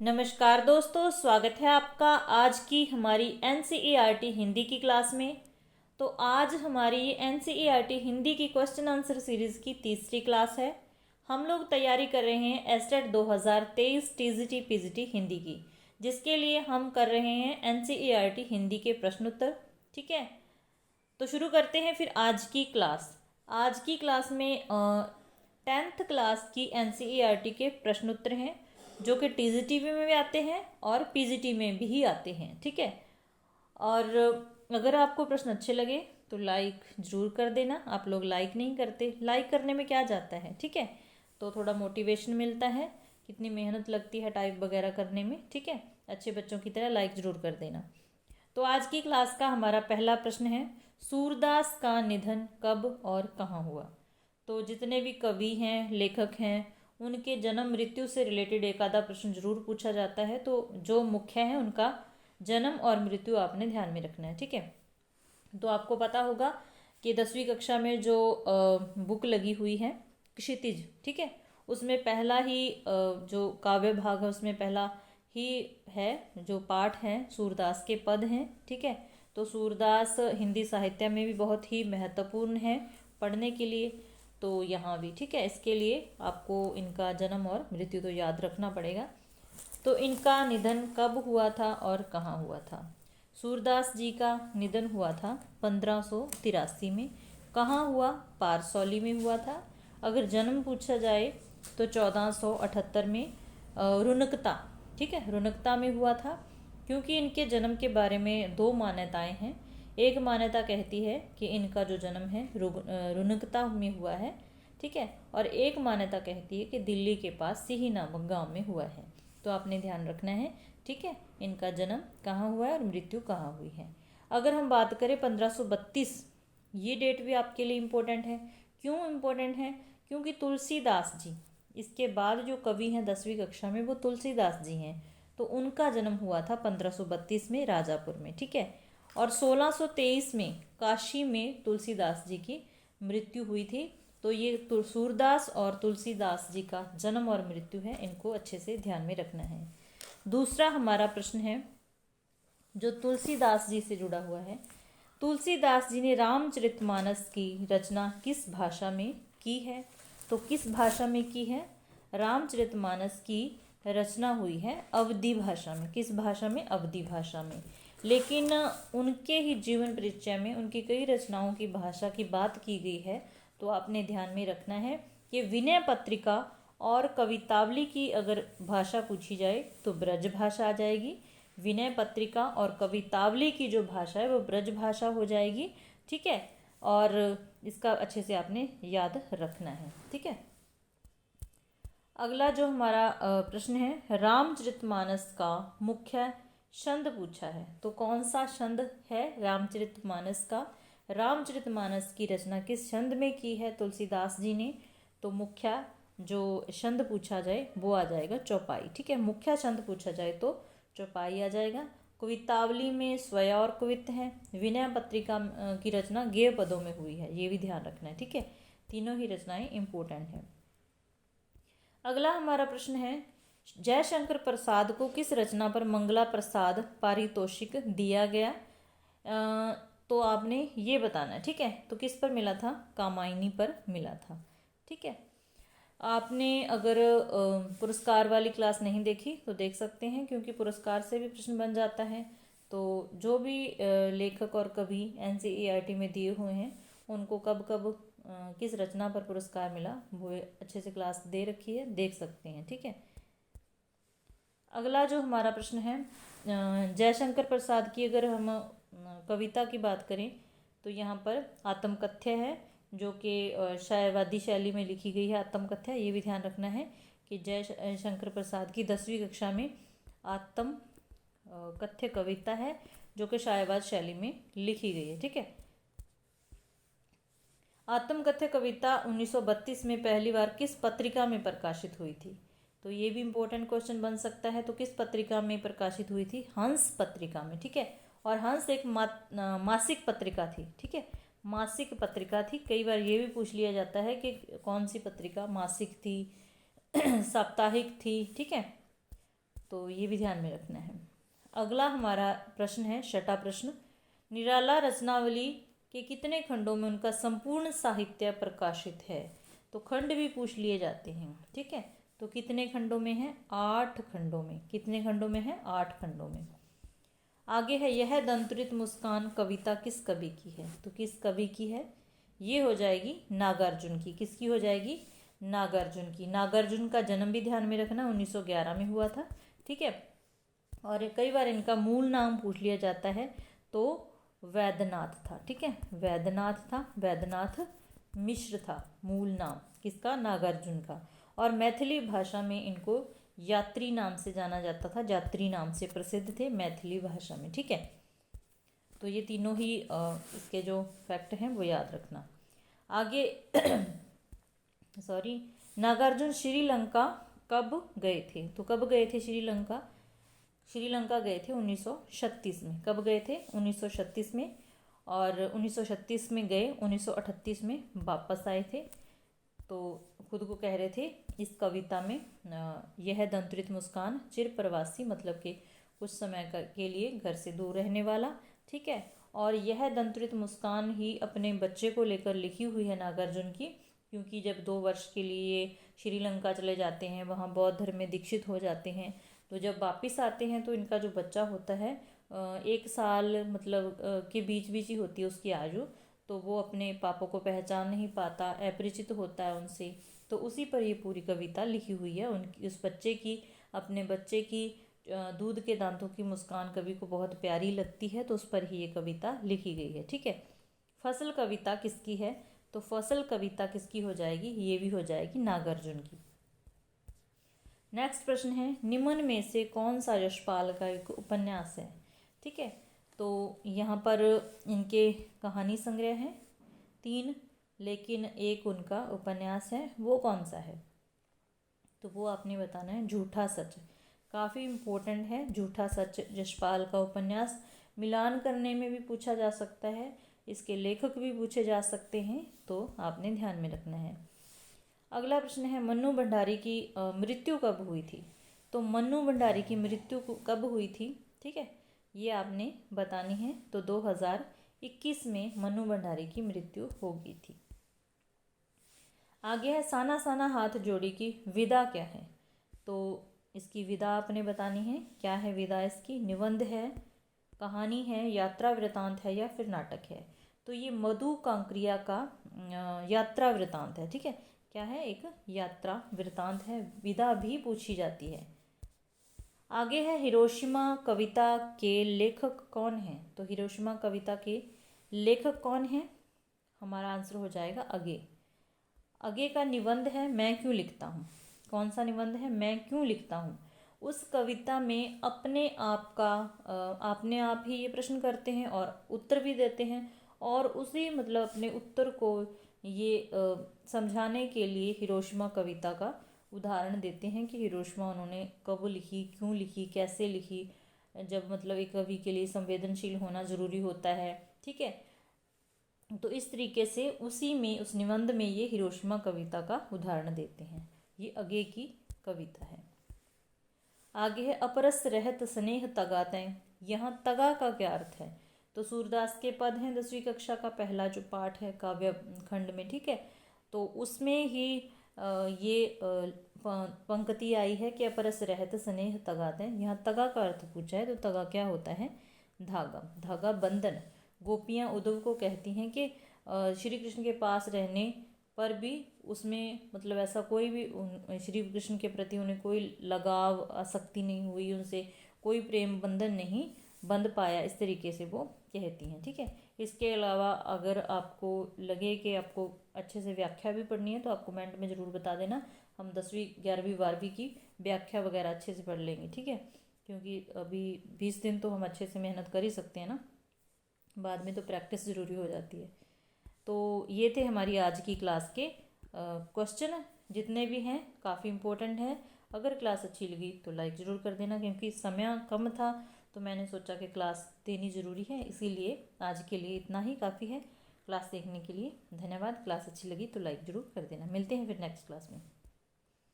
नमस्कार दोस्तों, स्वागत है आपका आज की हमारी एनसीईआरटी हिंदी की क्लास में। तो आज हमारी एनसीईआरटी हिंदी की क्वेश्चन आंसर सीरीज़ की तीसरी क्लास है। हम लोग तैयारी कर रहे हैं एसटेट 2023 टीजीटी पीजीटी हिंदी की, जिसके लिए हम कर रहे हैं एनसीईआरटी हिंदी के प्रश्नोत्तर। ठीक है, तो शुरू करते हैं फिर आज की क्लास। आज की क्लास में 10th क्लास की एनसीईआरटी के प्रश्नोत्तर हैं, जो कि टीजीटी में भी आते हैं और पीजीटी में भी आते हैं। ठीक है, और अगर आपको प्रश्न अच्छे लगे तो लाइक ज़रूर कर देना। आप लोग लाइक नहीं करते, लाइक करने में क्या जाता है। ठीक है, तो थोड़ा मोटिवेशन मिलता है, कितनी मेहनत लगती है टाइप वगैरह करने में। ठीक है, अच्छे बच्चों की तरह लाइक ज़रूर कर देना। तो आज की क्लास का हमारा पहला प्रश्न है, सूरदास का निधन कब और कहाँ हुआ। तो जितने भी कवि हैं, लेखक हैं, उनके जन्म मृत्यु से रिलेटेड एक आधा प्रश्न जरूर पूछा जाता है। तो जो मुख्य है उनका जन्म और मृत्यु आपने ध्यान में रखना है। ठीक है, तो आपको पता होगा कि 10वीं कक्षा में जो बुक लगी हुई है क्षितिज, ठीक है, उसमें पहला ही जो काव्य भाग है उसमें पहला ही है जो पाठ है सूरदास के पद हैं। ठीक है, तो सूरदास हिंदी साहित्य में भी बहुत ही महत्वपूर्ण है पढ़ने के लिए, तो यहाँ भी। ठीक है, इसके लिए आपको इनका जन्म और मृत्यु तो याद रखना पड़ेगा। तो इनका निधन कब हुआ था और कहाँ हुआ था। सूरदास जी का निधन हुआ था 1583 में। कहाँ हुआ? पारसौली में हुआ था। अगर जन्म पूछा जाए तो 1478 में रुनकता, ठीक है, रुनकता में हुआ था। क्योंकि इनके जन्म के बारे में दो मान्यताएं हैं। एक मान्यता कहती है कि इनका जो जन्म है रुनकता में हुआ है, ठीक है, और एक मान्यता कहती है कि दिल्ली के पास सिही नामक गांव में हुआ है। तो आपने ध्यान रखना है। ठीक है, इनका जन्म कहाँ हुआ है और मृत्यु कहाँ हुई है। अगर हम बात करें 1532, ये डेट भी आपके लिए इम्पोर्टेंट है। क्यों इम्पोर्टेंट है? क्योंकि तुलसीदास जी, इसके बाद जो कवि हैं 10वीं कक्षा में वो तुलसीदास जी हैं। तो उनका जन्म हुआ था 1532 में राजापुर में। ठीक है, और 1623 में काशी में तुलसीदास जी की मृत्यु हुई थी। तो ये सूरदास और तुलसीदास जी का जन्म और मृत्यु है, इनको अच्छे से ध्यान में रखना है। दूसरा हमारा प्रश्न है जो तुलसीदास जी से जुड़ा हुआ है। तुलसीदास जी ने रामचरितमानस की रचना किस भाषा में की है? तो किस भाषा में की है? रामचरितमानस की रचना हुई है अवधी भाषा में। किस भाषा में? अवधी भाषा में। लेकिन उनके ही जीवन परिचय में उनकी कई रचनाओं की भाषा की बात की गई है। तो आपने ध्यान में रखना है कि विनय पत्रिका और कवितावली की अगर भाषा पूछी जाए तो ब्रज भाषा आ जाएगी। विनय पत्रिका और कवितावली की जो भाषा है वो ब्रज भाषा हो जाएगी। ठीक है, और इसका अच्छे से आपने याद रखना है। ठीक है, अगला जो हमारा प्रश्न है, रामचरितमानस का मुख्य छंद पूछा है। तो कौन सा छंद है रामचरितमानस का? रामचरितमानस की रचना किस छंद में की है तुलसीदास जी ने? तो मुख्य जो छंद पूछा जाए वो आ जाएगा चौपाई। ठीक है, मुख्य छंद पूछा जाए तो चौपाई आ जाएगा। कवितावली में स्वय और कवित्त है। विनय पत्रिका की रचना गेय पदों में हुई है, ये भी ध्यान रखना है। ठीक है, तीनों ही रचनाएं इंपॉर्टेंट हैं। अगला हमारा प्रश्न है, जयशंकर प्रसाद को किस रचना पर मंगला प्रसाद पारितोषिक दिया गया? तो आपने ये बताना है। ठीक है, तो किस पर मिला था? कामायनी पर मिला था। ठीक है, आपने अगर पुरस्कार वाली क्लास नहीं देखी तो देख सकते हैं, क्योंकि पुरस्कार से भी प्रश्न बन जाता है। तो जो भी लेखक और कवि एनसीईआरटी में दिए हुए हैं उनको कब कब किस रचना पर पुरस्कार मिला वो अच्छे से क्लास दे रखी है, देख सकते हैं। ठीक है, अगला जो हमारा प्रश्न है, जयशंकर प्रसाद की अगर हम कविता की बात करें तो यहाँ पर आत्मकथ्य है, जो कि शायरवादी शैली में लिखी गई है आत्मकथ्य। ये भी ध्यान रखना है कि जयशंकर प्रसाद की 10वीं कक्षा में आत्म कथ्य कविता है जो कि शायरवाद शैली में लिखी गई है। ठीक है, आत्मकथ्य कविता 1932 में पहली बार किस पत्रिका में प्रकाशित हुई थी? तो ये भी इम्पोर्टेंट क्वेश्चन बन सकता है। तो किस पत्रिका में प्रकाशित हुई थी? हंस पत्रिका में। ठीक है, और हंस एक मासिक पत्रिका थी। ठीक है, मासिक पत्रिका थी। कई बार ये भी पूछ लिया जाता है कि कौन सी पत्रिका मासिक थी, साप्ताहिक थी। ठीक है, तो ये भी ध्यान में रखना है। अगला हमारा प्रश्न है छठा प्रश्न, निराला रचनावली के कितने खंडों में उनका संपूर्ण साहित्य प्रकाशित है। तो खंड भी पूछ लिए जाते हैं, ठीक है। तो कितने खंडों में है, 8 खंडों में। कितने खंडों में है, 8 खंडों में। आगे है, यह दंतुरित मुस्कान कविता किस कवि की है। तो किस कवि की है, ये हो जाएगी नागार्जुन की। किसकी हो जाएगी, नागार्जुन की। नागार्जुन का जन्म भी ध्यान में रखना 1911 में हुआ था, ठीक है। और कई बार इनका मूल नाम पूछ लिया जाता है, तो वैद्यनाथ था, ठीक है। वैद्यनाथ था, वैद्यनाथ मिश्र था मूल नाम किसका, नागार्जुन का। और मैथिली भाषा में इनको यात्री नाम से जाना जाता था, यात्री नाम से प्रसिद्ध थे मैथिली भाषा में, ठीक है। तो ये तीनों ही इसके जो फैक्ट हैं वो याद रखना। आगे सॉरी, नागार्जुन श्रीलंका कब गए थे। तो कब गए थे श्रीलंका, श्रीलंका गए थे 1936 में। कब गए थे, 1936 में। और 1936 में गए, 1938 में वापस आए थे। तो खुद को कह रहे थे इस कविता में, यह दंतुरित मुस्कान चिर प्रवासी, मतलब कि कुछ समय के लिए घर से दूर रहने वाला, ठीक है। और यह दंतुरित मुस्कान ही अपने बच्चे को लेकर लिखी हुई है नागार्जुन की, क्योंकि जब 2 वर्ष के लिए श्रीलंका चले जाते हैं, वहाँ बौद्ध धर्म में दीक्षित हो जाते हैं, तो जब वापस आते हैं तो इनका जो बच्चा होता है 1 साल मतलब के बीच बीच ही होती है उसकी आयु, तो वो अपने पापा को पहचान नहीं पाता, अपरिचित होता है उनसे। तो उसी पर ये पूरी कविता लिखी हुई है। उनकी उस बच्चे की, अपने बच्चे की दूध के दांतों की मुस्कान कवि को बहुत प्यारी लगती है, तो उस पर ही ये कविता लिखी गई है, ठीक है। फसल कविता किसकी है, तो फसल कविता किसकी हो जाएगी, ये भी हो जाएगी नागार्जुन की। नेक्स्ट प्रश्न है, निम्न में से कौन सा यशपाल का एक उपन्यास है, ठीक है। तो यहाँ पर इनके कहानी संग्रह हैं 3, लेकिन एक उनका उपन्यास है, वो कौन सा है, तो वो आपने बताना है झूठा सच। काफ़ी इम्पोर्टेंट है झूठा सच यशपाल का उपन्यास। मिलान करने में भी पूछा जा सकता है, इसके लेखक भी पूछे जा सकते हैं, तो आपने ध्यान में रखना है। अगला प्रश्न है, मन्नू भंडारी की मृत्यु कब हुई थी। तो मन्नू भंडारी की मृत्यु कब हुई थी, ठीक है, ये आपने बतानी है। तो 2021 में मन्नू भंडारी की मृत्यु हो गई थी। आगे है, साना साना हाथ जोड़ी की विदा क्या है। तो इसकी विदा आपने बतानी है, क्या है विदा इसकी, निबंध है, कहानी है, यात्रा वृतांत है, या फिर नाटक है। तो ये मधु कांकरिया का यात्रा वृतांत है, ठीक है। क्या है, एक यात्रा वृतांत है। विदा भी पूछी जाती है। आगे है, हिरोशिमा कविता के लेखक कौन हैं। तो हिरोशिमा कविता के लेखक कौन हैं, हमारा आंसर हो जाएगा अगे। अगे का निबंध है मैं क्यों लिखता हूँ। कौन सा निबंध है, मैं क्यों लिखता हूँ। उस कविता में अपने आप का अपने आप ही ये प्रश्न करते हैं और उत्तर भी देते हैं, और उसी मतलब अपने उत्तर को ये समझाने के लिए हिरोशिमा कविता का उदाहरण देते हैं कि हिरोशिमा उन्होंने कब लिखी, क्यों लिखी, कैसे लिखी, जब मतलब एक कवि के लिए संवेदनशील होना ज़रूरी होता है, ठीक है। तो इस तरीके से उसी में, उस निबंध में ये हिरोशिमा कविता का उदाहरण देते हैं। ये अगे की कविता है। आगे है, अपरस रहत स्नेह तगा तय। यहाँ तगा का क्या अर्थ है। तो सूरदास के पद हैं 10वीं कक्षा का पहला जो पाठ है काव्य खंड में, ठीक है। तो उसमें ही ये पंक्ति आई है कि अपरस रहत स्नेह तगा तय। यहाँ तगा का अर्थ पूछा है, तो तगा क्या होता है, धागा, धागा बंधन। गोपियाँ उद्धव को कहती हैं कि श्री कृष्ण के पास रहने पर भी उसमें मतलब ऐसा कोई भी श्री कृष्ण के प्रति उन्हें कोई लगाव, आसक्ति नहीं हुई, उनसे कोई प्रेम बंधन नहीं बंध पाया, इस तरीके से वो कहती हैं, ठीक है। इसके अलावा अगर आपको लगे कि आपको अच्छे से व्याख्या भी पढ़नी है, तो आप कमेंट में ज़रूर बता देना। हम 10वीं 11वीं 12वीं की व्याख्या वगैरह अच्छे से पढ़ लेंगे, ठीक है। क्योंकि अभी 20 दिन तो हम अच्छे से मेहनत कर ही सकते हैं ना, बाद में तो प्रैक्टिस ज़रूरी हो जाती है। तो ये थे हमारी आज की क्लास के क्वेश्चन, जितने भी हैं काफ़ी इम्पोर्टेंट है। अगर क्लास अच्छी लगी तो लाइक ज़रूर कर देना, क्योंकि समय कम था तो मैंने सोचा कि क्लास देनी ज़रूरी है, इसीलिए आज के लिए इतना ही काफ़ी है। क्लास देखने के लिए धन्यवाद। क्लास अच्छी लगी तो लाइक ज़रूर कर देना। मिलते हैं फिर नेक्स्ट क्लास में।